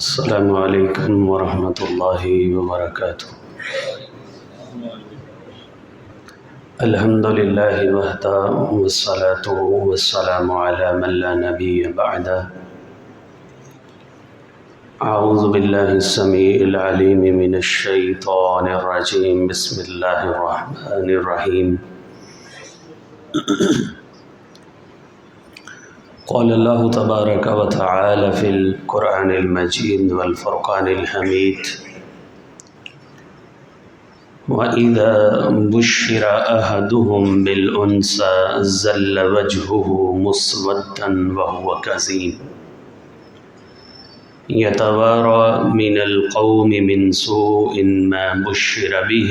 السلام علیکم ورحمۃ اللہ وبرکاتہ۔ الحمد للہ وحدہ والصلاة والسلام علی من لا نبی بعدہ۔ اعوذ باللہ السمیع العلیم من الشیطان الرجیم، بسم اللہ الرحمن الرحیم۔ قال اللہ تبارک و تعالی فی القرآن المجید والفرقان الحمید، وَإِذَا بُشِّرَ أَحَدُهُم بِالْأُنثىٰ ظَلَّ وَجْهُهُ مُسْوَدًّا وَهُوَ كَظِيمٌ يَتَوَارَىٰ مِنَ الْقَوْمِ مِنْ سُوءِ مَا بُشِّرَ بِهِ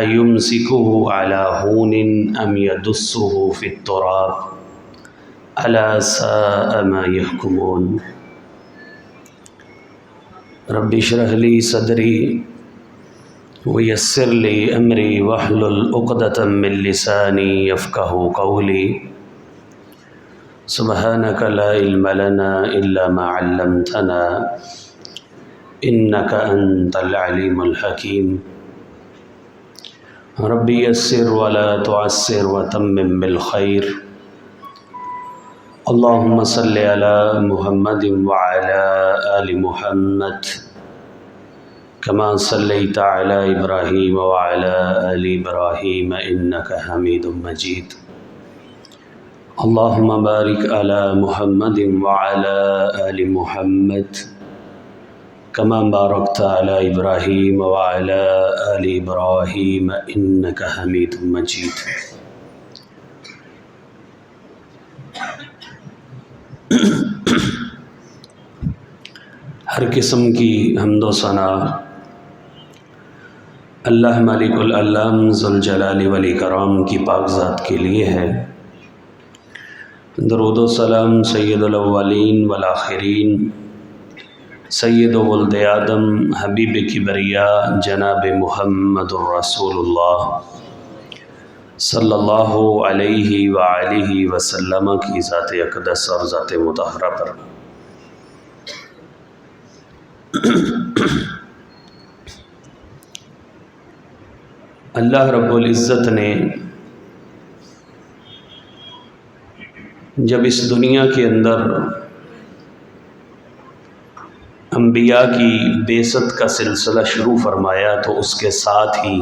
أَيُمْسِكُهُ عَلَىٰ هُونٍ أَمْ يَدُسُّهُ فِي التُّرَابِ أَلَا سَاءَ مَا يَحْكُمُونَ۔ رَبِّ اشْرَحْ لِي صَدْرِي وَيَسِّرْ لِي أَمْرِي وَاحْلُلْ عُقْدَةً مِّن لِّسَانِي يَفْقَهُوا قَوْلِي۔ سُبْحَانَكَ لَا عِلْمَ لَنَا إِلَّا مَا عَلَّمْتَنَا إِنَّكَ أَنتَ الْعَلِيمُ الْحَكِيمُ۔ رَبِّ يَسِّرْ وَلَا تُعَسِّرْ وَتَمِّمْ بِالْخَيْرِ۔ اللهم صل على محمد وعلى آل محمد كما صليت على إبراهيم وعلى آل إبراهيم إنك حميد مجيد۔ اللهم بارك على محمد وعلى آل محمد كما باركت على إبراهيم وعلى آل إبراهيم إنك حميد مجيد۔ ہر قسم کی حمد و ثنا اللہ مالک العلام ذوالجلال والاکرام کی پاک ذات کے لیے ہے۔ درود و سلام سید الاولین والآخرین، سید ولد آدم، حبیب کبریاء جناب محمد الرسول اللہ صلی اللہ علیہ وآلہ وسلم کی ذات اقدس اور ذات مطہرہ پر۔ اللہ رب العزت نے جب اس دنیا کے اندر انبیاء کی بعثت کا سلسلہ شروع فرمایا تو اس کے ساتھ ہی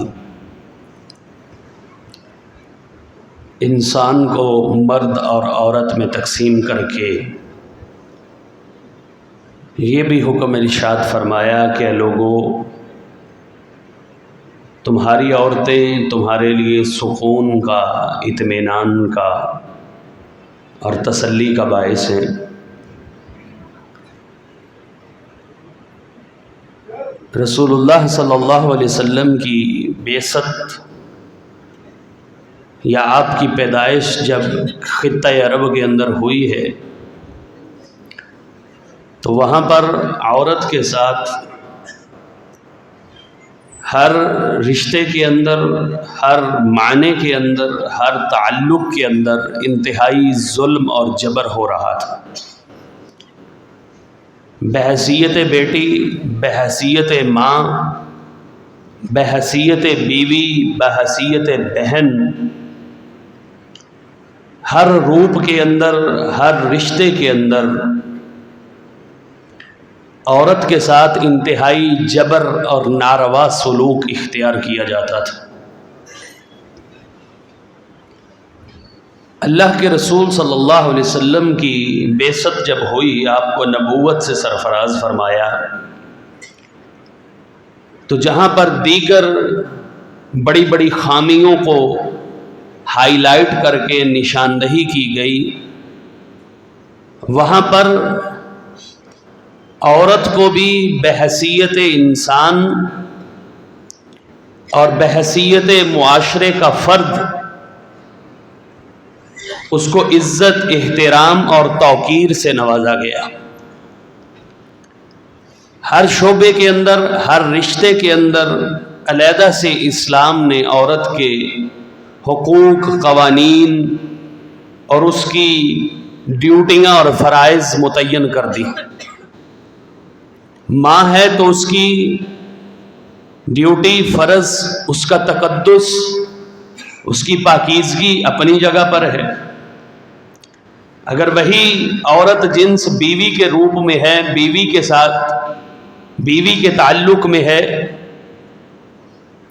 انسان کو مرد اور عورت میں تقسیم کر کے یہ بھی حکم ارشاد فرمایا کہ لوگوں، تمہاری عورتیں تمہارے لیے سکون کا، اطمینان کا اور تسلی کا باعث ہیں۔ رسول اللہ صلی اللہ علیہ وسلم کی بعثت یا آپ کی پیدائش جب خطہ عرب کے اندر ہوئی ہے تو وہاں پر عورت کے ساتھ ہر رشتے کے اندر، ہر معنی کے اندر، ہر تعلق کے اندر انتہائی ظلم اور جبر ہو رہا تھا۔ بحیثیت بیٹی، بحیثیت ماں، بحیثیت بیوی، بحیثیت بہن، ہر روپ کے اندر، ہر رشتے کے اندر عورت کے ساتھ انتہائی جبر اور ناروا سلوک اختیار کیا جاتا تھا۔ اللہ کے رسول صلی اللہ علیہ وسلم کی بعثت جب ہوئی، آپ کو نبوت سے سرفراز فرمایا، تو جہاں پر دیگر بڑی بڑی خامیوں کو ہائی لائٹ کر کے نشاندہی کی گئی، وہاں پر عورت کو بھی بحیثیت انسان اور بحیثیت معاشرے کا فرد اس کو عزت، احترام اور توقیر سے نوازا گیا۔ ہر شعبے کے اندر، ہر رشتے کے اندر علیحدہ سے اسلام نے عورت کے حقوق، قوانین اور اس کی ڈیوٹیاں اور فرائض متعین کر دی۔ ماں ہے تو اس کی ڈیوٹی، فرض، اس کا تقدس، اس کی پاکیزگی اپنی جگہ پر ہے۔ اگر وہی عورت جنس بیوی کے روپ میں ہے، بیوی کے ساتھ، بیوی کے تعلق میں ہے،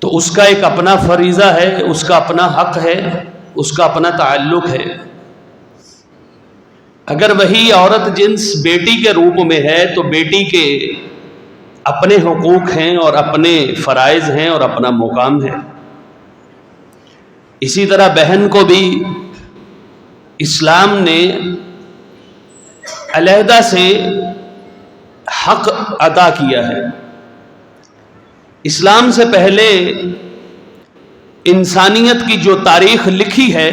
تو اس کا ایک اپنا فریضہ ہے، اس کا اپنا حق ہے، اس کا اپنا تعلق ہے۔ اگر وہی عورت جنس بیٹی کے روپ میں ہے تو بیٹی کے اپنے حقوق ہیں اور اپنے فرائض ہیں اور اپنا مقام ہے۔ اسی طرح بہن کو بھی اسلام نے علیحدہ سے حق عطا کیا ہے۔ اسلام سے پہلے انسانیت کی جو تاریخ لکھی ہے،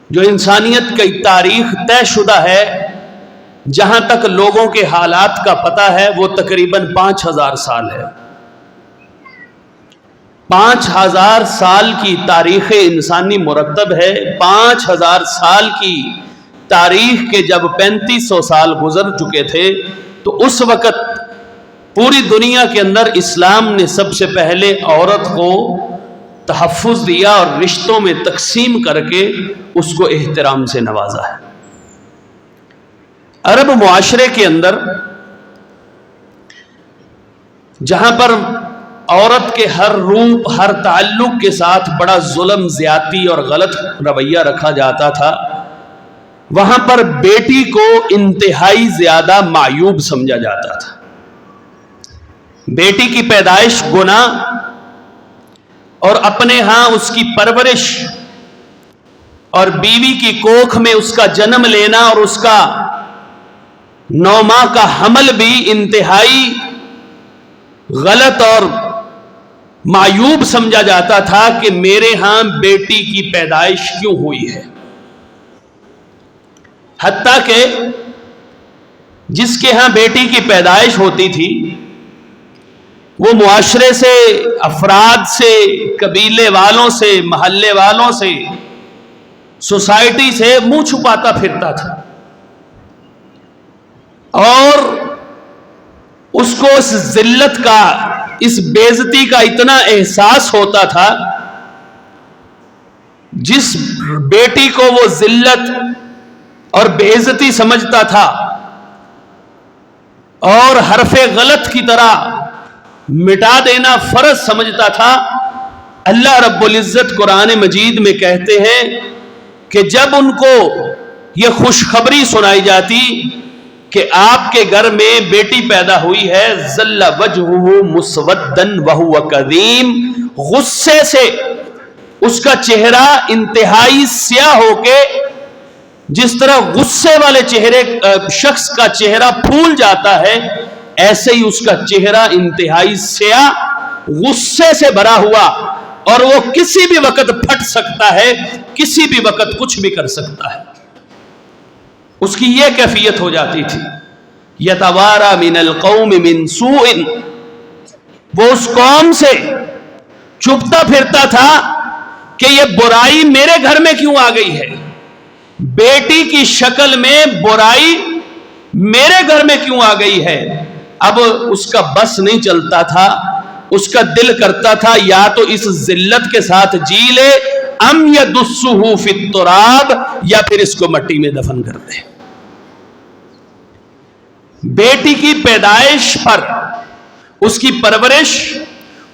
جو انسانیت کی تاریخ طے شدہ ہے، جہاں تک لوگوں کے حالات کا پتہ ہے، وہ تقریباً 5000 سال ہے۔ 5000 سال کی تاریخ انسانی مرتب ہے۔ 5000 سال کی تاریخ کے جب 3500 سال گزر چکے تھے تو اس وقت پوری دنیا کے اندر اسلام نے سب سے پہلے عورت کو تحفظ دیا اور رشتوں میں تقسیم کر کے اس کو احترام سے نوازا ہے۔ عرب معاشرے کے اندر جہاں پر عورت کے ہر روپ، ہر تعلق کے ساتھ بڑا ظلم، زیادتی اور غلط رویہ رکھا جاتا تھا، وہاں پر بیٹی کو انتہائی زیادہ معیوب سمجھا جاتا تھا۔ بیٹی کی پیدائش گناہ اور اپنے ہاں اس کی پرورش اور بیوی کی کوکھ میں اس کا جنم لینا اور اس کا 9 ماہ کا حمل بھی انتہائی غلط اور معیوب سمجھا جاتا تھا کہ میرے ہاں بیٹی کی پیدائش کیوں ہوئی ہے۔ حتیٰ کہ جس کے ہاں بیٹی کی پیدائش ہوتی تھی وہ معاشرے سے، افراد سے، قبیلے والوں سے، محلے والوں سے، سوسائٹی سے منہ چھپاتا پھرتا تھا، اور اس کو اس ذلت کا، اس بے عزتی کا اتنا احساس ہوتا تھا، جس بیٹی کو وہ ذلت اور بے عزتی سمجھتا تھا اور حرف غلط کی طرح مٹا دینا فرض سمجھتا تھا، اللہ رب العزت قرآن مجید میں کہتے ہیں کہ جب ان کو یہ خوشخبری سنائی جاتی کہ آپ کے گھر میں بیٹی پیدا ہوئی ہے، ظل وجہہ مسودا وہو کظیم، غصے سے اس کا چہرہ انتہائی سیاہ ہو کے، جس طرح غصے والے شخص کا چہرہ پھول جاتا ہے، ایسے ہی اس کا چہرہ انتہائی سیاہ، غصے سے بھرا ہوا، اور وہ کسی بھی وقت پھٹ سکتا ہے، کسی بھی وقت کچھ بھی کر سکتا ہے۔ اس کی یہ کیفیت ہو جاتی تھی، یتوارا من القوم من سوء، وہ اس قوم سے چھپتا پھرتا تھا کہ یہ برائی میرے گھر میں کیوں آ گئی ہے، بیٹی کی شکل میں برائی میرے گھر میں کیوں آ گئی ہے۔ اب اس کا بس نہیں چلتا تھا، اس کا دل کرتا تھا یا تو اس ذلت کے ساتھ جی لے، ام یدسہ فی التراب، یا پھر اس کو مٹی میں دفن کر دے۔ بیٹی کی پیدائش پر اس کی پرورش،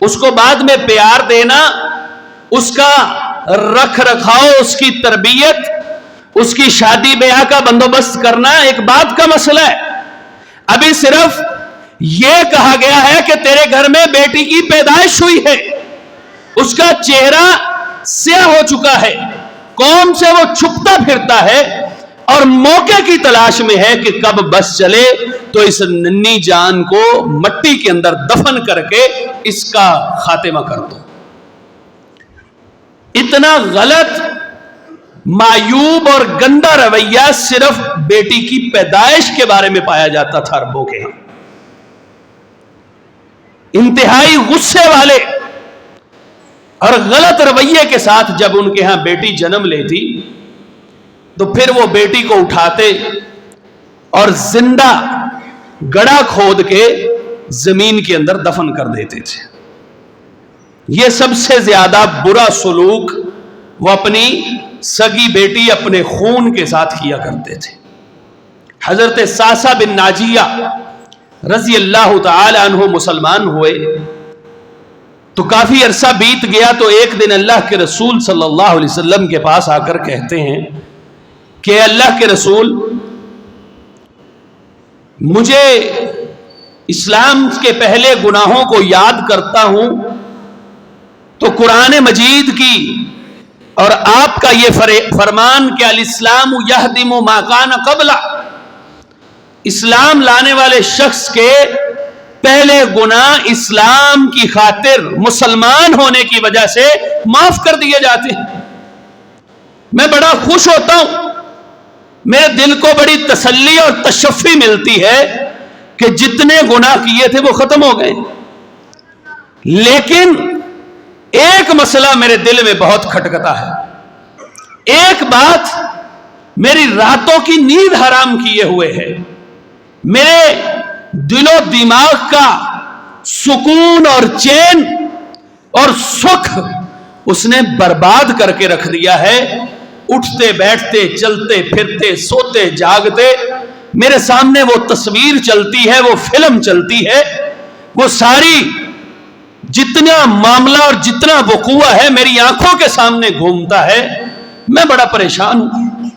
اس کو بعد میں پیار دینا، اس کا رکھ رکھاؤ، اس کی تربیت، اس کی شادی بیاہ کا بندوبست کرنا ایک بات کا مسئلہ ہے۔ ابھی صرف یہ کہا گیا ہے کہ تیرے گھر میں بیٹی کی پیدائش ہوئی ہے، اس کا چہرہ سیاہ ہو چکا ہے، قوم سے وہ چھپتا پھرتا ہے اور موقع کی تلاش میں ہے کہ کب بس چلے تو اس ننھی جان کو مٹی کے اندر دفن کر کے اس کا خاتمہ کر دو۔ اتنا غلط، معیوب اور گندا رویہ صرف بیٹی کی پیدائش کے بارے میں پایا جاتا تھا عربوں کے ہاں۔ انتہائی غصے والے اور غلط رویے کے ساتھ جب ان کے ہاں بیٹی جنم لیتی تو پھر وہ بیٹی کو اٹھاتے اور زندہ گڑھا کھود کے زمین کے اندر دفن کر دیتے تھے۔ یہ سب سے زیادہ برا سلوک وہ اپنی سگی بیٹی اپنے خون کے ساتھ کیا کرتے تھے۔ حضرت ساسا بن ناجیہ رضی اللہ تعالی عنہ مسلمان ہوئے تو کافی عرصہ بیت گیا، تو ایک دن اللہ کے رسول صلی اللہ علیہ وسلم کے پاس آ کر کہتے ہیں کہ اللہ کے رسول، مجھے اسلام کے پہلے گناہوں کو یاد کرتا ہوں تو قرآن مجید کی اور آپ کا یہ فرمان کہ الاسلام یہدم ما کان قبلہ، اسلام لانے والے شخص کے پہلے گناہ اسلام کی خاطر مسلمان ہونے کی وجہ سے معاف کر دیے جاتے ہیں۔ میں بڑا خوش ہوتا ہوں، میرے دل کو بڑی تسلی اور تشفی ملتی ہے کہ جتنے گناہ کیے تھے وہ ختم ہو گئے۔ لیکن ایک مسئلہ میرے دل میں بہت کھٹکتا ہے، ایک بات میری راتوں کی نیند حرام کیے ہوئے ہے، میرے دل و دماغ کا سکون اور چین اور سکھ اس نے برباد کر کے رکھ دیا ہے۔ اٹھتے بیٹھتے چلتے پھرتے سوتے جاگتے میرے سامنے وہ تصویر چلتی ہے، وہ فلم چلتی ہے، وہ ساری جتنا معاملہ اور جتنا وقوع ہے میری آنکھوں کے سامنے گھومتا ہے، میں بڑا پریشان ہوں۔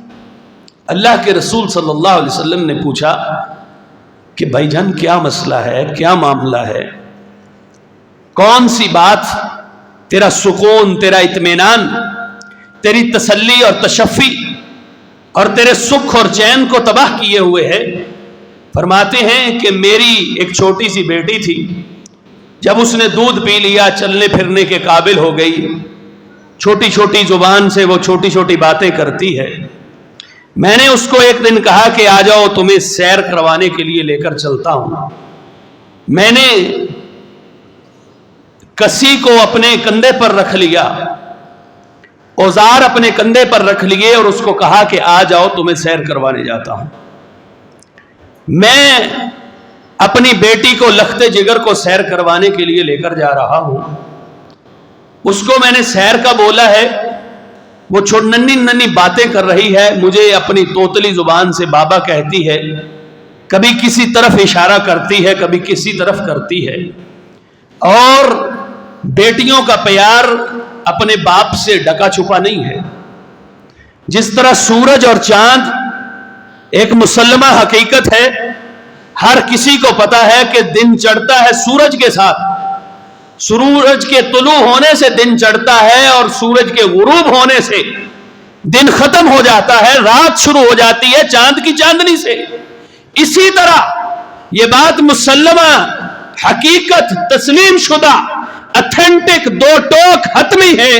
اللہ کے رسول صلی اللہ علیہ وسلم نے پوچھا کہ بھائی جان کیا مسئلہ ہے، کیا معاملہ ہے، کون سی بات تیرا سکون، تیرا اطمینان، تیری تسلی اور تشفی اور تیرے سکھ اور چین کو تباہ کیے ہوئے ہے؟ فرماتے ہیں کہ میری ایک چھوٹی سی بیٹی تھی، جب اس نے دودھ پی لیا، چلنے پھرنے کے قابل ہو گئی، چھوٹی چھوٹی زبان سے وہ چھوٹی چھوٹی باتیں کرتی ہے، میں نے اس کو ایک دن کہا کہ آ جاؤ تمہیں سیر کروانے کے لیے لے کر چلتا ہوں۔ میں نے کسی کو اپنے کندھے پر رکھ لیا، اوزار اپنے کندھے پر رکھ لیے اور اس کو کہا کہ آ جاؤ تمہیں سیر کروانے جاتا ہوں۔ میں اپنی بیٹی کو لختے جگر کو سیر کروانے کے لیے لے کر جا رہا ہوں، اس کو میں نے سیر کا بولا ہے، وہ ننھی ننھی باتیں کر رہی ہے، مجھے اپنی توتلی زبان سے بابا کہتی ہے، کبھی کسی طرف اشارہ کرتی ہے، کبھی کسی طرف کرتی ہے، اور بیٹیوں کا پیار اپنے باپ سے ڈکا چھپا نہیں ہے۔ جس طرح سورج اور چاند ایک مسلمہ حقیقت ہے، ہر کسی کو پتا ہے کہ دن چڑھتا ہے سورج کے ساتھ، سورج کے طلوع ہونے سے دن چڑھتا ہے اور سورج کے غروب ہونے سے دن ختم ہو جاتا ہے، رات شروع ہو جاتی ہے چاند کی چاندنی سے۔ اسی طرح یہ بات مسلمہ حقیقت تسلیم شدہ اتھینٹک دو ٹوک حتمی ہے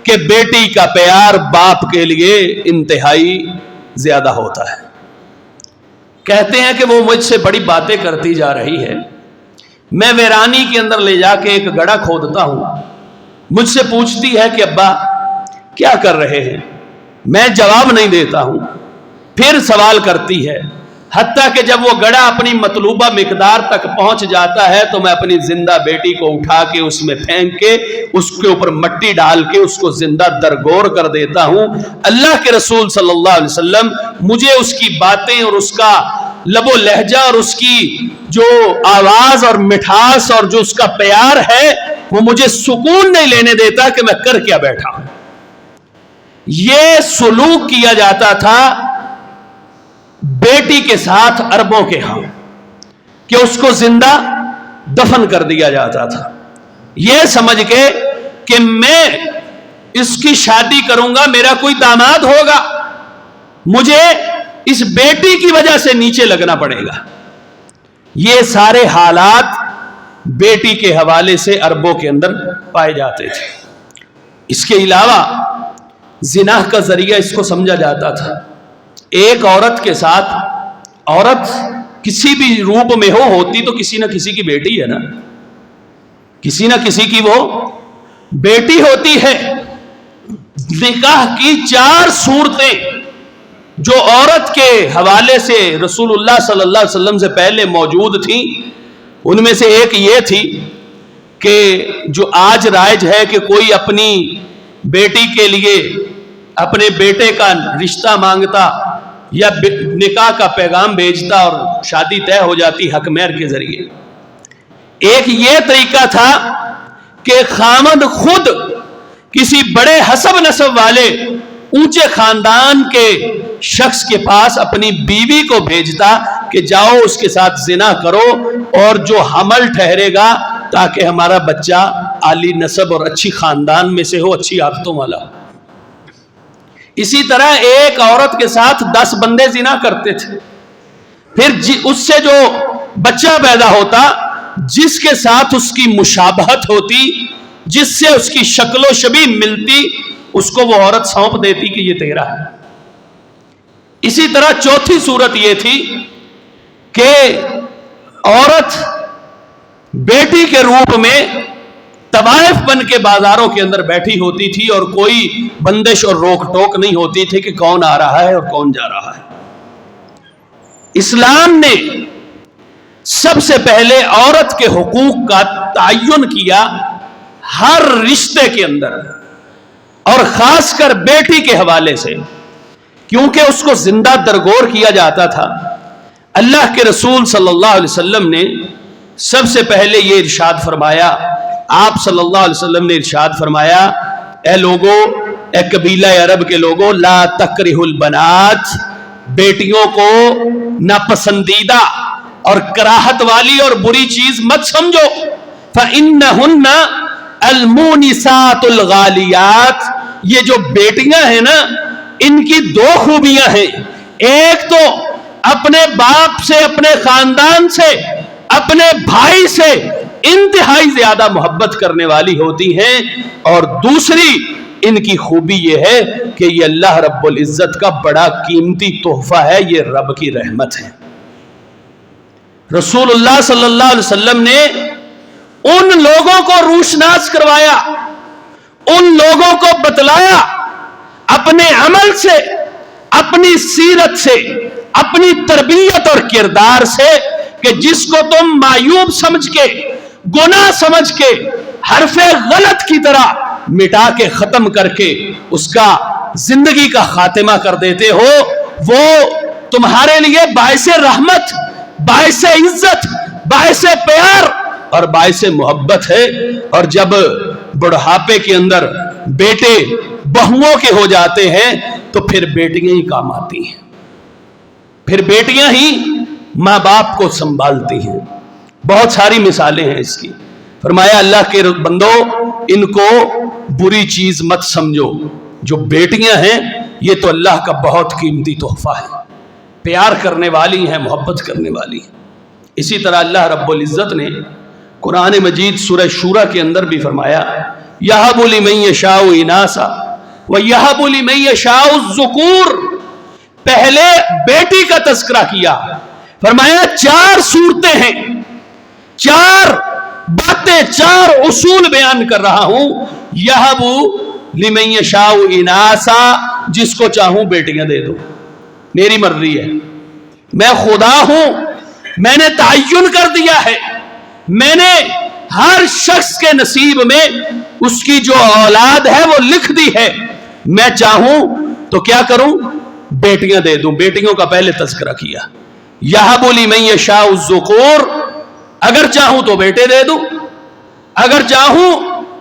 کہ بیٹی کا پیار باپ کے لیے انتہائی زیادہ ہوتا ہے۔ کہتے ہیں کہ وہ مجھ سے بڑی باتیں کرتی جا رہی ہے، میں ویرانی کے اندر لے جا کے ایک گڑھا کھودتا ہوں، مجھ سے پوچھتی ہے کہ ابا کیا کر رہے ہیں، میں جواب نہیں دیتا ہوں، پھر سوال کرتی ہے، حتیٰ کہ جب وہ گڑھا اپنی مطلوبہ مقدار تک پہنچ جاتا ہے تو میں اپنی زندہ بیٹی کو اٹھا کے اس میں پھینک کے اس کے اوپر مٹی ڈال کے اس کو زندہ درگور کر دیتا ہوں۔ اللہ کے رسول صلی اللہ علیہ وسلم مجھے اس کی باتیں اور اس کا لب و لہجہ اور اس کی جو آواز اور مٹھاس اور جو اس کا پیار ہے وہ مجھے سکون نہیں لینے دیتا کہ میں کر کیا بیٹھا ہوں۔ یہ سلوک کیا جاتا تھا بیٹی کے ساتھ عربوں کے ہاں کہ اس کو زندہ دفن کر دیا جاتا تھا، یہ سمجھ کے کہ میں اس کی شادی کروں گا، میرا کوئی داماد ہوگا، مجھے اس بیٹی کی وجہ سے نیچے لگنا پڑے گا۔ یہ سارے حالات بیٹی کے حوالے سے عربوں کے اندر پائے جاتے تھے۔ اس کے علاوہ زنا کا ذریعہ اس کو سمجھا جاتا تھا۔ ایک عورت کے ساتھ، عورت کسی بھی روپ میں ہوتی تو کسی نہ کسی کی بیٹی ہے نا، کسی نہ کسی کی وہ بیٹی ہوتی ہے۔ نکاح کی 4 صورتیں جو عورت کے حوالے سے رسول اللہ صلی اللہ علیہ وسلم سے پہلے موجود تھیں، ان میں سے ایک یہ تھی کہ جو آج رائج ہے کہ کوئی اپنی بیٹی کے لیے اپنے بیٹے کا رشتہ مانگتا یا نکاح کا پیغام بھیجتا اور شادی طے ہو جاتی حق مہر کے ذریعے۔ ایک یہ طریقہ تھا کہ خامد خود کسی بڑے حسب نسب والے اونچے خاندان کے شخص کے پاس اپنی بیوی کو بھیجتا کہ جاؤ اس کے ساتھ زنا کرو اور جو حمل ٹھہرے گا تاکہ ہمارا بچہ عالی نسب اور اچھی خاندان میں سے ہو، اچھی عادتوں والا۔ اسی طرح ایک عورت کے ساتھ 10 بندے زنا کرتے تھے، پھر اس سے جو بچہ پیدا ہوتا جس کے ساتھ اس کی مشابہت ہوتی، جس سے اس کی شکل و شبیہ ملتی، اس کو وہ عورت سونپ دیتی کہ یہ تیرا ہے۔ اسی طرح چوتھی صورت یہ تھی کہ عورت بیٹی کے روپ میں طوائف بن کے بازاروں کے اندر بیٹھی ہوتی تھی اور کوئی بندش اور روک ٹوک نہیں ہوتی تھی کہ کون آ رہا ہے اور کون جا رہا ہے۔ اسلام نے سب سے پہلے عورت کے حقوق کا تعین کیا ہر رشتے کے اندر، اور خاص کر بیٹی کے حوالے سے، کیونکہ اس کو زندہ درگور کیا جاتا تھا۔ اللہ کے رسول صلی اللہ علیہ وسلم نے سب سے پہلے یہ ارشاد فرمایا، آپ صلی اللہ علیہ وسلم نے ارشاد فرمایا، اے لوگو، اے قبیلہ عرب کے لوگو، لا تکرہ البنات، بیٹیوں کو ناپسندیدہ اور کراہت والی اور بری چیز مت سمجھو، فَإِنَّهُنَّ المونسات الغالیات، یہ جو بیٹیاں ہیں نا، ان کی 2 خوبیاں ہیں۔ ایک تو اپنے باپ سے، اپنے خاندان سے، اپنے بھائی سے انتہائی زیادہ محبت کرنے والی ہوتی ہیں، اور دوسری ان کی خوبی یہ ہے کہ یہ اللہ رب العزت کا بڑا قیمتی تحفہ ہے، یہ رب کی رحمت ہے۔ رسول اللہ صلی اللہ علیہ وسلم نے ان لوگوں کو روشناس کروایا، ان لوگوں کو بتلایا اپنے عمل سے، اپنی سیرت سے، اپنی تربیت اور کردار سے، کہ جس کو تم معیوب سمجھ کے، گناہ سمجھ کے، حرف غلط کی طرح مٹا کے ختم کر کے اس کا زندگی کا خاتمہ کر دیتے ہو، وہ تمہارے لیے باعث رحمت، باعث عزت، باعث پیار اور باعث محبت ہے۔ اور جب بڑھاپے کے اندر بیٹے بہوؤں کے ہو جاتے ہیں تو پھر بیٹیاں ہی کام آتی ہیں، پھر بیٹیاں ہی ماں باپ کو سنبھالتی ہیں۔ بہت ساری مثالیں ہیں اس کی۔ فرمایا اللہ کے بندو، ان کو بری چیز مت سمجھو، جو بیٹیاں ہیں یہ تو اللہ کا بہت قیمتی تحفہ ہے، پیار کرنے والی ہیں، محبت کرنے والی ہیں۔ اسی طرح اللہ رب العزت نے قرآن مجید سورہ شورى کے اندر بھی فرمایا، یَهَبُ لِمَن یَشَاءُ اِنَاثًا وَیَهَبُ لِمَن یَشَاءُ الذُّکُورَ، پہلے بیٹی کا تذکرہ کیا، فرمایا 4 صورتیں ہیں، 4 باتیں، 4 اصول بیان کر رہا ہوں۔ یَهَبُ لِمَن یَشَاءُ اِنَاثًا، جس کو چاہوں بیٹیاں دے دو، میری مرضی ہے، میں خدا ہوں، میں نے تعین کر دیا ہے، میں نے ہر شخص کے نصیب میں اس کی جو اولاد ہے وہ لکھ دی ہے، میں چاہوں تو کیا کروں؟ بیٹیاں دے دوں۔ بیٹیوں کا پہلے تذکرہ کیا، یَهَبُ لِمَن یَشَاءُ الذُّکُورَ، اگر چاہوں تو بیٹے دے دوں، اگر چاہوں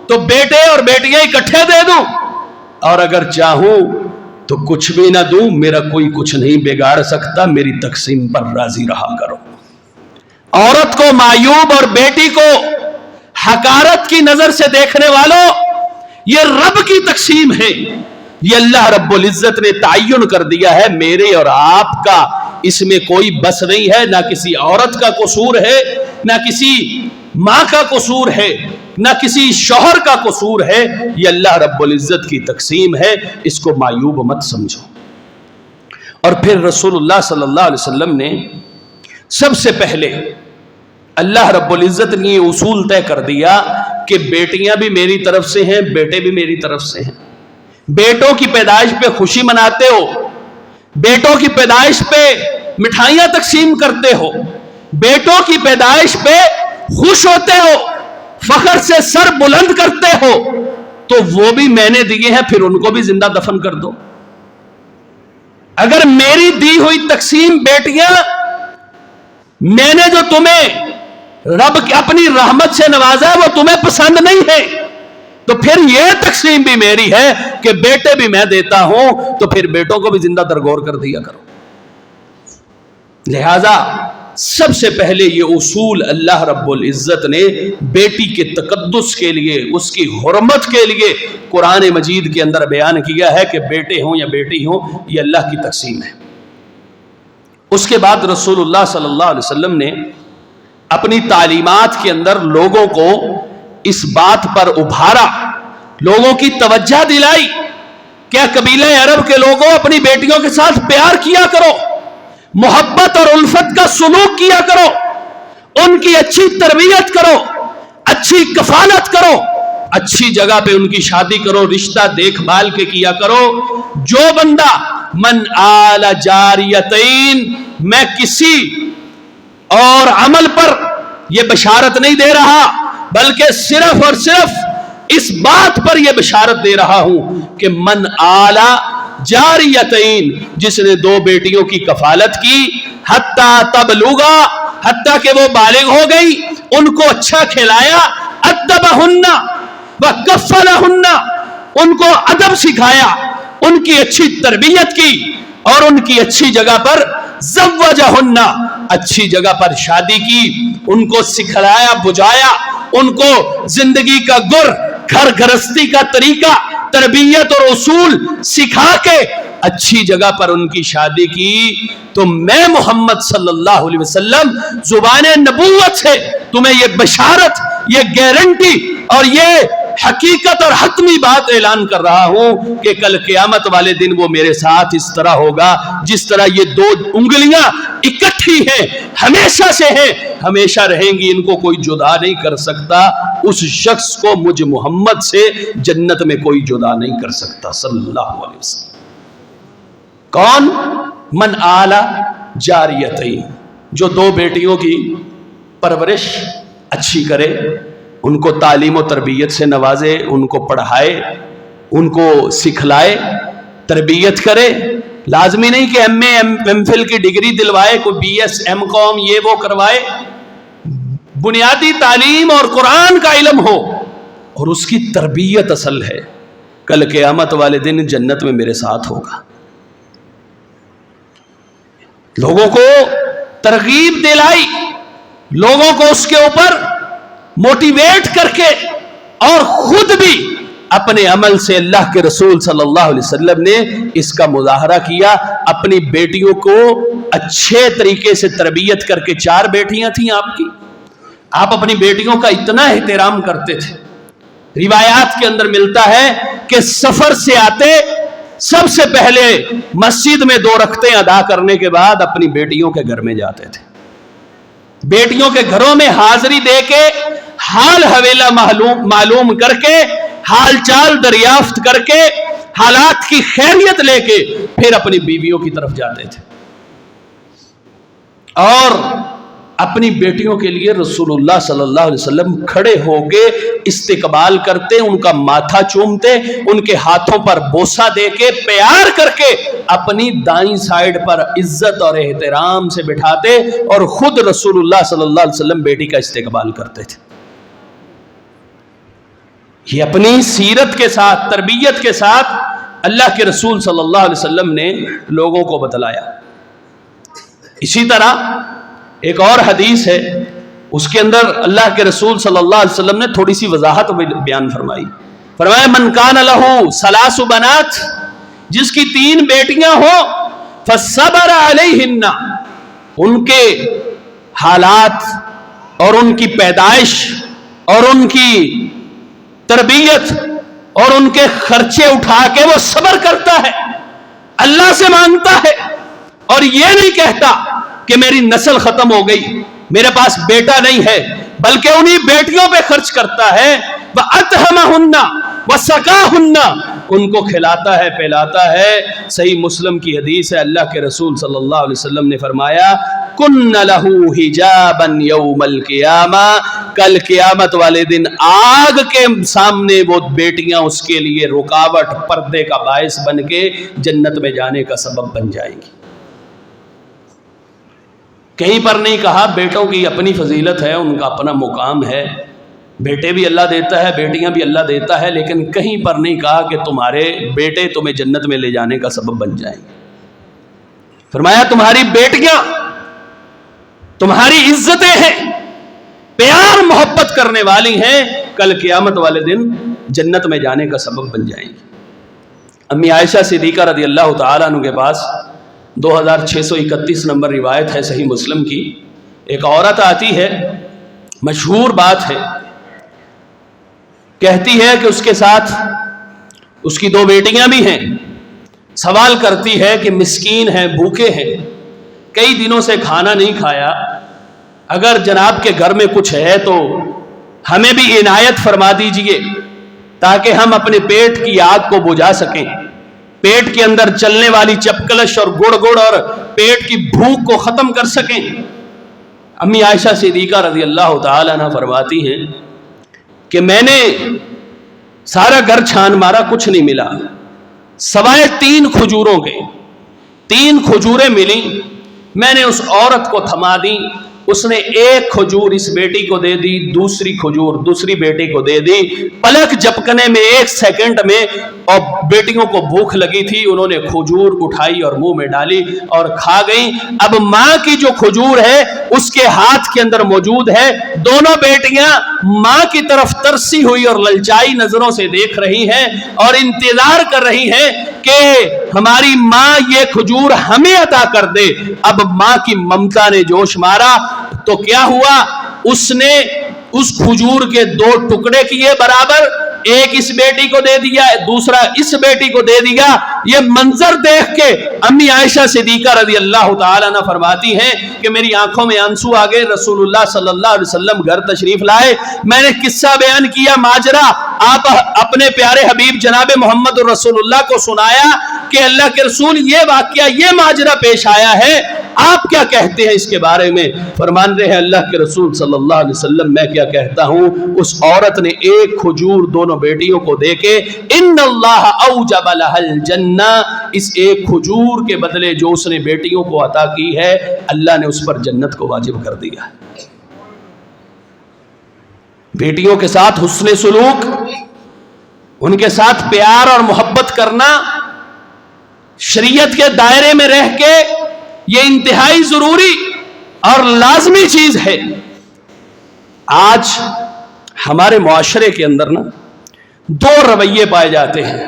تو بیٹے اور بیٹیاں اکٹھے دے دوں، اور اگر چاہوں تو کچھ بھی نہ دوں، میرا کوئی کچھ نہیں بگاڑ سکتا، میری تقسیم پر راضی رہا کرو۔ عورت کو معیوب اور بیٹی کو حقارت کی نظر سے دیکھنے والوں، یہ رب کی تقسیم ہے، یہ اللہ رب العزت نے تعین کر دیا ہے، میرے اور آپ کا اس میں کوئی بس نہیں ہے، نہ کسی عورت کا قصور ہے، نہ کسی ماں کا قصور ہے، نہ کسی شوہر کا قصور ہے، یہ اللہ رب العزت کی تقسیم ہے، اس کو معیوب مت سمجھو۔ اور پھر رسول اللہ صلی اللہ علیہ وسلم نے سب سے پہلے اللہ رب العزت نے یہ اصول طے کر دیا کہ بیٹیاں بھی میری طرف سے ہیں، بیٹے بھی میری طرف سے ہیں۔ بیٹوں کی پیدائش پہ خوشی مناتے ہو، بیٹوں کی پیدائش پہ مٹھائیاں تقسیم کرتے ہو، بیٹوں کی پیدائش پہ خوش ہوتے ہو، فخر سے سر بلند کرتے ہو، تو وہ بھی میں نے دیے ہیں، پھر ان کو بھی زندہ دفن کر دو۔ اگر میری دی ہوئی تقسیم بیٹیاں میں نے جو تمہیں رب اپنی رحمت سے نوازا ہے وہ تمہیں پسند نہیں ہے، تو پھر یہ تقسیم بھی میری ہے کہ بیٹے بھی میں دیتا ہوں، تو پھر بیٹوں کو بھی زندہ درگور کر دیا کرو۔ لہذا سب سے پہلے یہ اصول اللہ رب العزت نے بیٹی کے تقدس کے لیے، اس کی حرمت کے لیے قرآن مجید کے اندر بیان کیا ہے کہ بیٹے ہوں یا بیٹی ہوں، یہ اللہ کی تقسیم ہے۔ اس کے بعد رسول اللہ صلی اللہ علیہ وسلم نے اپنی تعلیمات کے اندر لوگوں کو اس بات پر ابھارا، لوگوں کی توجہ دلائی، کیا قبیلہ عرب کے لوگوں اپنی بیٹیوں کے ساتھ پیار کیا کرو، محبت اور الفت کا سلوک کیا کرو، ان کی اچھی تربیت کرو، اچھی کفالت کرو، اچھی جگہ پہ ان کی شادی کرو، رشتہ دیکھ بھال کے کیا کرو۔ جو بندہ من آل جاریتین، میں کسی اور عمل پر یہ بشارت نہیں دے رہا، بلکہ صرف اور صرف اس بات پر یہ بشارت دے رہا ہوں کہ من آل جاریتین، جس نے دو بیٹیوں کی کفالت کی، حتیٰ تبلغا، حتیٰ کہ وہ بالغ ہو گئی، ان کو اچھا کھلایا، ادبہن وکفلہن، ان کو ادب سکھایا، ان کی اچھی تربیت کی، اور ان کی اچھی جگہ پر زوجہن، اچھی جگہ پر شادی کی، ان کو سکھلایا بجایا، ان کو زندگی کا گر، گھر گھرستی کا طریقہ، تربیت اور اصول سکھا کے اچھی جگہ پر ان کی شادی کی، تو میں محمد صلی اللہ علیہ وسلم زبان نبوت سے تمہیں یہ بشارت، یہ گارنٹی اور یہ حقیقت اور حتمی بات اعلان کر رہا ہوں کہ کل قیامت والے دن وہ میرے ساتھ اس طرح ہوگا جس طرح یہ دو انگلیاں اکٹھی ہیں، ہمیشہ سے ہیں، ہمیشہ رہیں گی، ان کو کوئی جدا نہیں کر سکتا، اس شخص کو مجھ محمد سے جنت میں کوئی جدا نہیں کر سکتا صلی اللہ علیہ وسلم۔ کون؟ من آل جاریتین، جو دو بیٹیوں کی پرورش اچھی کرے، ان کو تعلیم و تربیت سے نوازے، ان کو پڑھائے، ان کو سکھلائے، تربیت کرے۔ لازمی نہیں کہ ایم اے ایم فل کی ڈگری دلوائے، کوئی بی ایس ایم کام یہ وہ کروائے، بنیادی تعلیم اور قرآن کا علم ہو اور اس کی تربیت اصل ہے، کل قیامت والے دن جنت میں میرے ساتھ ہوگا۔ لوگوں کو ترغیب دلائی، لوگوں کو اس کے اوپر موٹیویٹ کر کے، اور خود بھی اپنے عمل سے اللہ کے رسول صلی اللہ علیہ وسلم نے اس کا مظاہرہ کیا، اپنی بیٹیوں کو اچھے طریقے سے تربیت کر کے، 4 بیٹیاں تھیں آپ کی، آپ اپنی بیٹیوں کا اتنا احترام کرتے تھے۔ روایات کے اندر ملتا ہے کہ سفر سے آتے سب سے پہلے مسجد میں 2 رکعتیں ادا کرنے کے بعد اپنی بیٹیوں کے گھر میں جاتے تھے، بیٹیوں کے گھروں میں حاضری دے کے، حال حویلہ معلوم کر کے، حال چال دریافت کر کے، حالات کی خیریت لے کے پھر اپنی بیویوں کی طرف جاتے تھے، اور اپنی بیٹیوں کے لیے رسول اللہ صلی اللہ علیہ وسلم کھڑے ہو کے استقبال کرتے، ان کا ماتھا چومتے، ان کے ہاتھوں پر بوسہ دے کے، پیار کر کے اپنی دائیں سائیڈ پر عزت اور احترام سے بٹھاتے، اور خود رسول اللہ صلی اللہ علیہ وسلم بیٹی کا استقبال کرتے تھے۔ یہ اپنی سیرت کے ساتھ، تربیت کے ساتھ اللہ کے رسول صلی اللہ علیہ وسلم نے لوگوں کو بتلایا۔ اسی طرح ایک اور حدیث ہے، اس کے اندر اللہ کے رسول صلی اللہ علیہ وسلم نے تھوڑی سی وضاحت بیان فرمائی، فرمایا من کان لہ 3 بنات، جس کی 3 بیٹیاں ہوں، فصبر علیہن، ان کے حالات اور ان کی پیدائش اور ان کی تربیت اور ان کے خرچے اٹھا کے وہ صبر کرتا ہے، اللہ سے مانگتا ہے، اور یہ نہیں کہتا کہ میری نسل ختم ہو گئی، میرے پاس بیٹا نہیں ہے، بلکہ انہی بیٹیوں پہ خرچ کرتا ہے، وَأَطْعَمَهُنَّ وَسَقَاهُنَّ، ان کو کھلاتا ہے پلاتا ہے۔ صحیح مسلم کی حدیث ہے، اللہ کے رسول صلی اللہ علیہ وسلم نے فرمایا کن لہ حجابا یوم القیامہ، کل قیامت والے دن آگ کے سامنے وہ بیٹیاں اس کے لیے رکاوٹ، پردے کا باعث بن کے جنت میں جانے کا سبب بن جائیں گی۔ کہیں پر نہیں کہا بیٹوں کی اپنی فضیلت ہے، ان کا اپنا مقام ہے، بیٹے بھی اللہ دیتا ہے، بیٹیاں بھی اللہ دیتا ہے، لیکن کہیں پر نہیں کہا کہ تمہارے بیٹے تمہیں جنت میں لے جانے کا سبب بن جائیں گے۔ فرمایا تمہاری بیٹیاں تمہاری عزتیں ہیں، پیار محبت کرنے والی ہیں، کل قیامت والے دن جنت میں جانے کا سبب بن جائیں گی۔ امی عائشہ صدیقہ رضی اللہ تعالیٰ عنہ کے پاس 2631 نمبر روایت ہے صحیح مسلم کی، ایک عورت آتی ہے، مشہور بات ہے، کہتی ہے کہ اس کے ساتھ اس کی 2 بیٹیاں بھی ہیں، سوال کرتی ہے کہ مسکین ہیں، بھوکے ہیں، کئی دنوں سے کھانا نہیں کھایا، اگر جناب کے گھر میں کچھ ہے تو ہمیں بھی عنایت فرما دیجئے تاکہ ہم اپنے پیٹ کی آگ کو بجھا سکیں، پیٹ کے اندر چلنے والی چپکلش اور گڑ گڑ اور پیٹ کی بھوک کو ختم کر سکیں۔ امی عائشہ صدیقہ رضی اللہ تعالیٰ عنہ فرماتی ہیں کہ میں نے سارا گھر چھان مارا، کچھ نہیں ملا، سوائے 3 کھجوروں کے، 3 کھجوریں ملی، میں نے اس عورت کو تھما دی، اس نے 1 کھجور اس بیٹی کو دے دی، دوسری کھجور دوسری بیٹی کو دے دی، پلک جھپکنے میں 1 سیکنڈ میں، اور بیٹیوں کو بھوک لگی تھی، انہوں نے کھجور اٹھائی اور منہ میں ڈالی اور کھا گئی۔ اب ماں کی جو کھجور ہے اس کے ہاتھ کے اندر موجود ہے، دونوں بیٹیاں ماں کی طرف ترسی ہوئی اور للچائی نظروں سے دیکھ رہی ہیں اور انتظار کر رہی ہیں کہ ہماری ماں یہ کھجور ہمیں عطا کر دے۔ اب ماں کی ممتا نے جوش مارا تو کیا ہوا، اس نے اس کھجور کے 2 ٹکڑے کیے برابر، ایک اس بیٹی کو دے دیا، دوسرا اس بیٹی کو دے دیا۔ یہ منظر دیکھ کے امی عائشہ صدیقہ رضی اللہ تعالیٰ عنہ فرماتی ہیں کہ میری آنکھوں میں آنسو آ گئے، رسول اللہ صلی اللہ علیہ وسلم گھر تشریف لائے، میں نے قصہ بیان کیا، ماجرا آپ اپنے پیارے حبیب جناب محمد رسول اللہ کو سنایا کہ اللہ کے رسول یہ واقعہ، یہ ماجرا پیش آیا ہے، آپ کیا کہتے ہیں اس کے بارے میں؟ فرمان رہے ہیں اللہ کے رسول صلی اللہ علیہ وسلم میں کیا کہتا ہوں، اس عورت نے 1 کھجور دونوں بیٹیوں کو دے کے ان اللہ اوجب لها الجنہ، اس 1 کھجور کے بدلے جو اس نے بیٹیوں کو عطا کی ہے اللہ نے اس پر جنت کو واجب کر دیا۔ بیٹیوں کے ساتھ حسن سلوک، ان کے ساتھ پیار اور محبت کرنا شریعت کے دائرے میں رہ کے یہ انتہائی ضروری اور لازمی چیز ہے۔ آج ہمارے معاشرے کے اندر 2 رویے پائے جاتے ہیں،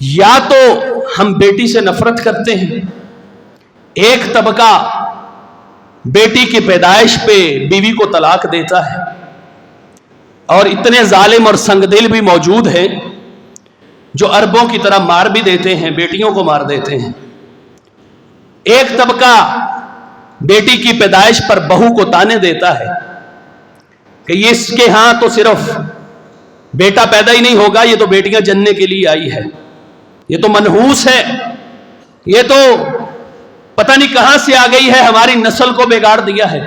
یا تو ہم بیٹی سے نفرت کرتے ہیں، ایک طبقہ بیٹی کی پیدائش پہ بیوی کو طلاق دیتا ہے، اور اتنے ظالم اور سنگ دل بھی موجود ہیں جو اربوں کی طرح مار بھی دیتے ہیں، بیٹیوں کو مار دیتے ہیں۔ ایک طبقہ بیٹی کی پیدائش پر بہو کو تانے دیتا ہے کہ یہ اس کے ہاں تو صرف بیٹا پیدا ہی نہیں ہوگا، یہ تو بیٹیاں جننے کے لیے آئی ہے، یہ تو منحوس ہے، یہ تو پتہ نہیں کہاں سے آ گئی ہے، ہماری نسل کو بگاڑ دیا ہے۔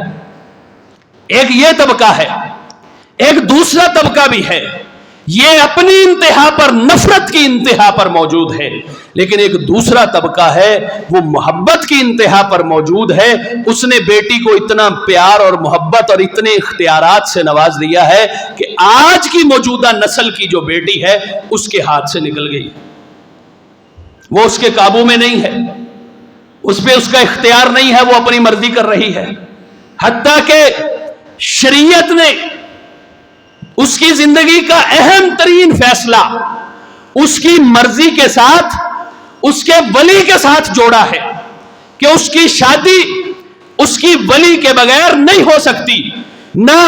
ایک یہ طبقہ ہے، ایک دوسرا طبقہ بھی ہے، یہ اپنی انتہا پر، نفرت کی انتہا پر موجود ہے، لیکن ایک دوسرا طبقہ ہے وہ محبت کی انتہا پر موجود ہے، اس نے بیٹی کو اتنا پیار اور محبت اور اتنے اختیارات سے نواز دیا ہے کہ آج کی موجودہ نسل کی جو بیٹی ہے اس کے ہاتھ سے نکل گئی، وہ اس کے قابو میں نہیں ہے، اس پہ اس کا اختیار نہیں ہے، وہ اپنی مرضی کر رہی ہے، حتیٰ کہ شریعت نے اس کی زندگی کا اہم ترین فیصلہ اس کی مرضی کے ساتھ، اس کے ولی کے ساتھ جوڑا ہے کہ اس کی شادی اس کی ولی کے بغیر نہیں ہو سکتی، نہ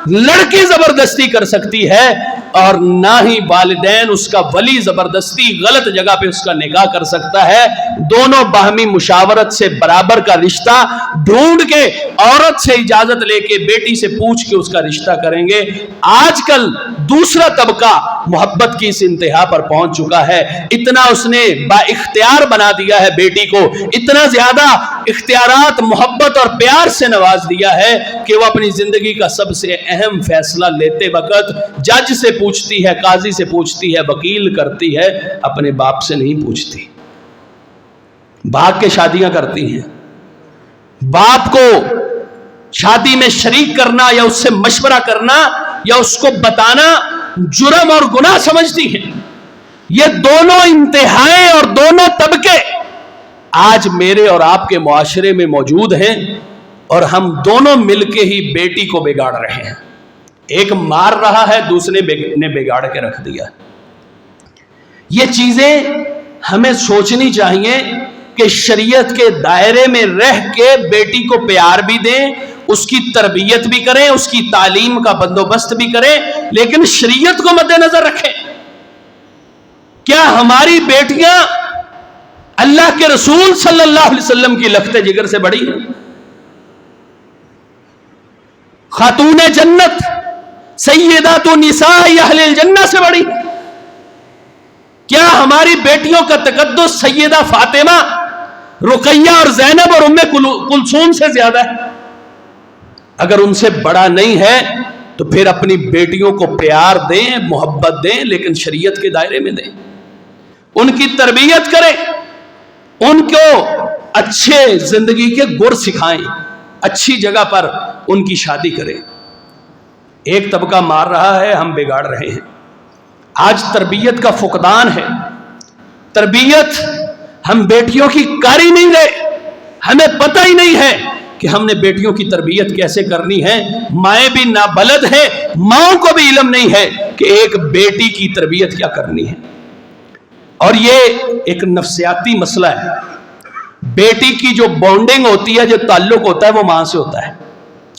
لڑکی زبردستی کر سکتی ہے، اور نہ ہی والدین اس کا ولی زبردستی غلط جگہ پہ اس کا نکاح کر سکتا ہے. دونوں باہمی مشاورت سے برابر کا رشتہ ڈھونڈ کے عورت سے اجازت لے کے بیٹی سے پوچھ کے اس کا رشتہ کریں گے. آج کل دوسرا طبقہ محبت کی اس انتہا پر پہنچ چکا ہے. اتنا اس نے با اختیار بنا دیا ہے بیٹی کو, اتنا زیادہ اختیارات محبت اور پیار سے نواز دیا ہے کہ وہ اپنی زندگی کا سب سے اہم فیصلہ لیتے وقت جج سے پوچھتی ہے, قاضی سے پوچھتی ہے, وکیل کرتی ہے, اپنے باپ سے نہیں پوچھتی. بھاگ کے شادیاں کرتی ہیں. باپ کو شادی میں شریک کرنا یا اس سے مشورہ کرنا یا اس کو بتانا جرم اور گناہ سمجھتی ہیں. یہ دونوں انتہائیں اور دونوں طبقے آج میرے اور آپ کے معاشرے میں موجود ہیں, اور ہم دونوں مل کے ہی بیٹی کو بگاڑ رہے ہیں. ایک مار رہا ہے, دوسرے نے بگاڑ کے رکھ دیا. یہ چیزیں ہمیں سوچنی چاہیے کہ شریعت کے دائرے میں رہ کے بیٹی کو پیار بھی دیں, اس کی تربیت بھی کریں, اس کی تعلیم کا بندوبست بھی کریں, لیکن شریعت کو مد نظر رکھیں. کیا ہماری بیٹیاں اللہ کے رسول صلی اللہ علیہ وسلم کی لخت جگر سے بڑی ہیں؟ خاتون جنت سیدات نساء اہل الجنہ سے بڑی؟ کیا ہماری بیٹیوں کا تقدس سیدہ فاطمہ, رقیہ اور زینب اور ام کلثوم سے زیادہ ہے؟ اگر ان سے بڑا نہیں ہے تو پھر اپنی بیٹیوں کو پیار دیں, محبت دیں, لیکن شریعت کے دائرے میں دیں. ان کی تربیت کریں, ان کو اچھے زندگی کے گر سکھائیں, اچھی جگہ پر ان کی شادی کریں. ایک طبقہ مار رہا ہے, ہم بگاڑ رہے ہیں. آج تربیت کا فقدان ہے. تربیت ہم بیٹیوں کی کاری نہیں رہے, ہمیں پتہ ہی نہیں ہے کہ ہم نے بیٹیوں کی تربیت کیسے کرنی ہے. مائیں بھی نابلد ہیں, ماؤں کو بھی علم نہیں ہے کہ ایک بیٹی کی تربیت کیا کرنی ہے. اور یہ ایک نفسیاتی مسئلہ ہے. بیٹی کی جو بانڈنگ ہوتی ہے, جو تعلق ہوتا ہے, وہ ماں سے ہوتا ہے.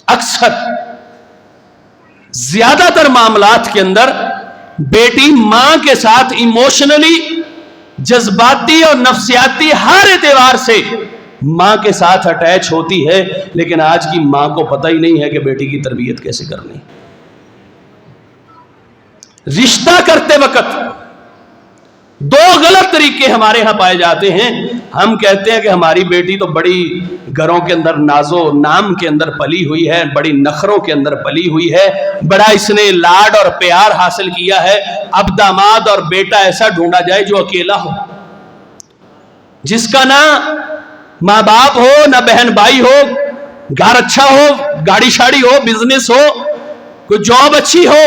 اکثر زیادہ تر معاملات کے اندر بیٹی ماں کے ساتھ ایموشنلی, جذباتی اور نفسیاتی ہر اعتبار سے ماں کے ساتھ اٹیچ ہوتی ہے, لیکن آج کی ماں کو پتہ ہی نہیں ہے کہ بیٹی کی تربیت کیسے کرنی. رشتہ کرتے وقت دو غلط طریقے ہمارے ہاں پائے جاتے ہیں. ہم کہتے ہیں کہ ہماری بیٹی تو بڑی گھروں کے اندر نازو نام کے اندر پلی ہوئی ہے, بڑی نخروں کے اندر پلی ہوئی ہے, بڑا اس نے لاڈ اور پیار حاصل کیا ہے. اب داماد اور بیٹا ایسا ڈھونڈا جائے جو اکیلا ہو, جس کا نہ ماں باپ ہو, نہ بہن بھائی ہو, گھر اچھا ہو, گاڑی شاڑی ہو, بزنس ہو, کوئی جاب اچھی ہو,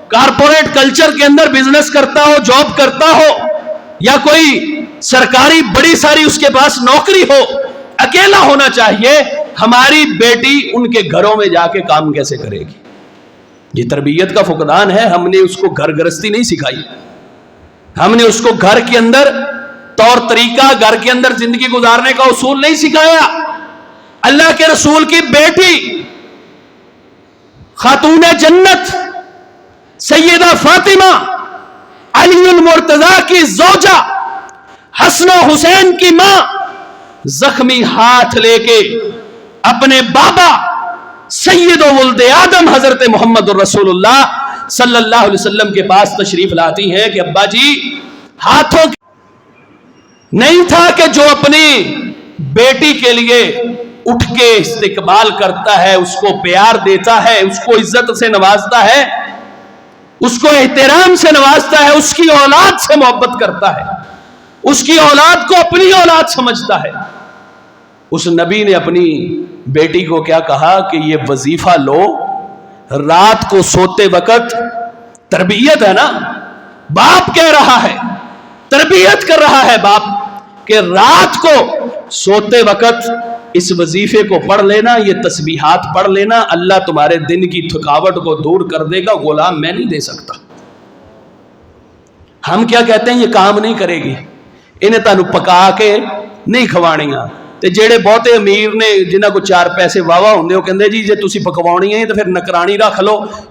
کارپوریٹ کلچر کے اندر بزنس کرتا ہو, جاب کرتا ہو, یا کوئی سرکاری بڑی ساری اس کے پاس نوکری ہو. اکیلا ہونا چاہیے. ہماری بیٹی ان کے گھروں میں جا کے کام کیسے کرے گی؟ یہ تربیت کا فقدان ہے. ہم نے اس کو گھر گرستی نہیں سکھائی, ہم نے اس کو گھر کے اندر طور طریقہ, گھر کے اندر زندگی گزارنے کا اصول نہیں سکھایا. اللہ کے رسول کی بیٹی خاتون جنت سیدہ فاطمہ, علی المرتضی کی زوجہ, حسن و حسین کی ماں, زخمی ہاتھ لے کے اپنے بابا سید و ولد آدم حضرت محمد الرسول اللہ صلی اللہ علیہ وسلم کے پاس تشریف لاتی ہیں کہ ابا جی ہاتھوں نہیں تھا کہ جو اپنی بیٹی کے لیے اٹھ کے استقبال کرتا ہے, اس کو پیار دیتا ہے, اس کو عزت سے نوازتا ہے, اس کو احترام سے نوازتا ہے, اس کی اولاد سے محبت کرتا ہے, اس کی اولاد کو اپنی اولاد سمجھتا ہے. اس نبی نے اپنی بیٹی کو کیا کہا کہ یہ وظیفہ لو, رات کو سوتے وقت, تربیت ہے نا, باپ کہہ رہا ہے, تربیت کر رہا ہے باپ کہ رات کو سوتے وقت اس وظیفے کو پڑھ لینا, یہ تسبیحات پڑھ لینا, اللہ تمہارے دن کی تھکاوٹ کو دور کر دے گا. غلام میں نہیں دے سکتا. ہم کیا کہتے ہیں, یہ کام نہیں کرے گی, انہیں تانوں پکا کے نہیں کھوانیاں, ਤੇ ਜਿਹੜੇ ਬਹੁਤੇ ਅਮੀਰ ਨੇ ਜਿਨ੍ਹਾਂ ਕੋ 4 ਪੈਸੇ ਵਾਵਾ ਹੁੰਦੇ ਉਹ ਕਹਿੰਦੇ ਜੀ ਜੇ ਤੁਸੀਂ ਪਕਵਾਉਣੀ ਹੈ ਤਾਂ ਫਿਰ ਨਕਰਾਣੀ ਰੱਖ ਲਓ,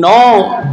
9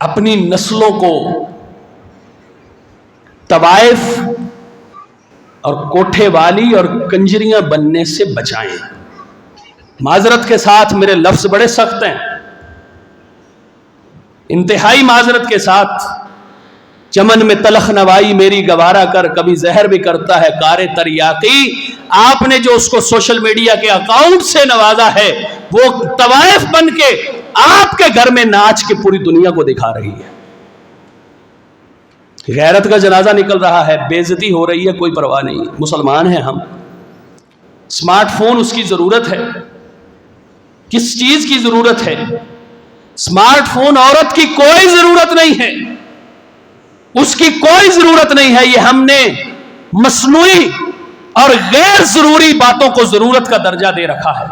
اپنی نسلوں کو طوائف اور کوٹھے والی اور کنجریاں بننے سے بچائیں۔ معذرت کے ساتھ میرے لفظ بڑے سخت ہیں، انتہائی معذرت کے ساتھ، چمن میں تلخ نوائی میری گوارا کر، کبھی زہر بھی کرتا ہے کار تریاقی۔ آپ نے جو اس کو سوشل میڈیا کے اکاؤنٹ سے نوازا ہے، وہ طوائف بن کے آپ کے گھر میں ناچ کے پوری دنیا کو دکھا رہی ہے۔ غیرت کا جنازہ نکل رہا ہے، بے عزتی ہو رہی ہے، کوئی پرواہ نہیں، مسلمان ہیں ہم۔ اسمارٹ فون اس کی ضرورت ہے، کس چیز کی ضرورت ہے؟ اسمارٹ فون عورت کی کوئی ضرورت نہیں ہے، اس کی کوئی ضرورت نہیں ہے۔ یہ ہم نے مصنوعی اور غیر ضروری باتوں کو ضرورت کا درجہ دے رکھا ہے۔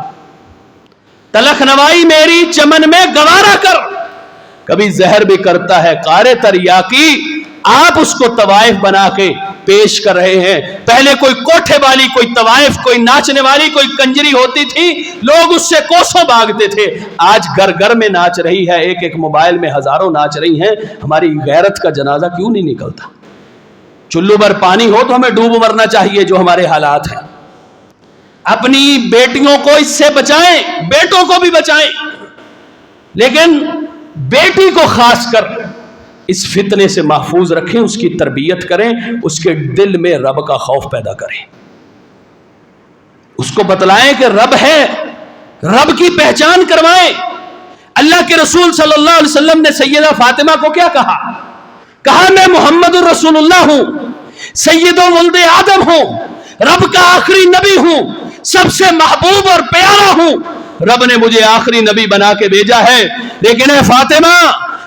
تلخ نوائی میری چمن میں گوارا کر، کبھی زہر بھی کرتا ہے کار تریاقی۔ آپ اس کو طوائف بنا کے پیش کر رہے ہیں۔ پہلے کوئی کوٹھے والی، کوئی طوائف، کوئی ناچنے والی، کوئی کنجری ہوتی تھی، لوگ اس سے کوسوں بھاگتے تھے۔ آج گھر گھر میں ناچ رہی ہے، ایک ایک موبائل میں ہزاروں ناچ رہی ہیں۔ ہماری غیرت کا جنازہ کیوں نہیں نکلتا؟ چلو بھر پانی ہو تو ہمیں ڈوب مرنا چاہیے، جو ہمارے حالات ہیں۔ اپنی بیٹیوں کو اس سے بچائیں، بیٹوں کو بھی بچائیں، لیکن بیٹی کو خاص کر اس فتنے سے محفوظ رکھیں، اس کی تربیت کریں، اس کے دل میں رب کا خوف پیدا کریں، اس کو بتلائیں کہ رب ہے، رب کی پہچان کروائیں۔ اللہ کے رسول صلی اللہ علیہ وسلم نے سیدہ فاطمہ کو کیا کہا؟ کہا میں محمد الرسول اللہ ہوں، سید ولد آدم ہوں، رب کا آخری نبی ہوں، سب سے محبوب اور پیارا ہوں، رب نے مجھے آخری نبی بنا کے بھیجا ہے، لیکن اے فاطمہ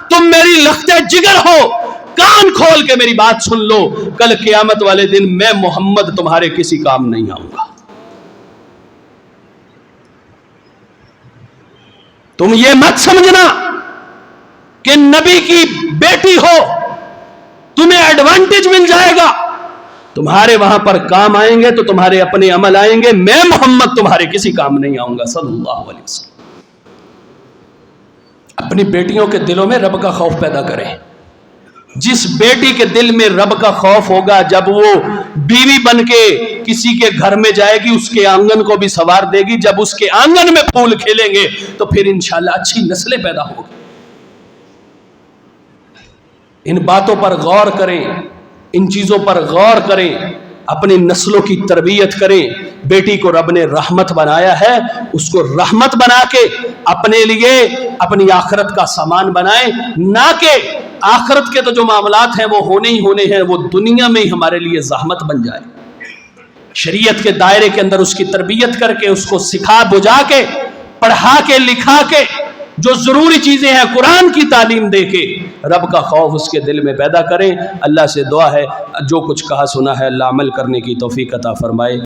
تم میری لخت جگر ہو، کان کھول کے میری بات سن لو، کل قیامت والے دن میں محمد تمہارے کسی کام نہیں آؤں گا۔ تم یہ مت سمجھنا کہ نبی کی بیٹی ہو تمہیں ایڈوانٹیج مل جائے گا، تمہارے وہاں پر کام آئیں گے تو تمہارے اپنے عمل آئیں گے، میں محمد تمہارے کسی کام نہیں آؤں گا صلی اللہ علیہ وسلم۔ اپنی بیٹیوں کے دلوں میں رب کا خوف پیدا کریں۔ جس بیٹی کے دل میں رب کا خوف ہوگا، جب وہ بیوی بن کے کسی کے گھر میں جائے گی، اس کے آنگن کو بھی سنوار دے گی، جب اس کے آنگن میں پھول کھلیں گے تو پھر انشاءاللہ اچھی نسلیں پیدا ہوگی۔ ان باتوں پر غور کریں، ان چیزوں پر غور کریں، اپنی نسلوں کی تربیت کریں۔ بیٹی کو رب نے رحمت بنایا ہے، اس کو رحمت بنا کے اپنے لیے اپنی آخرت کا سامان بنائیں، نہ کہ آخرت کے تو جو معاملات ہیں وہ ہونے ہی ہونے ہیں، وہ دنیا میں ہی ہمارے لیے زحمت بن جائے۔ شریعت کے دائرے کے اندر اس کی تربیت کر کے، اس کو سکھا بجھا کے، پڑھا کے، لکھا کے، جو ضروری چیزیں ہیں قرآن کی تعلیم دے کے رب کا خوف اس کے دل میں پیدا کریں۔ اللہ سے دعا ہے جو کچھ کہا سنا ہے اللہ عمل کرنے کی توفیق عطا فرمائے۔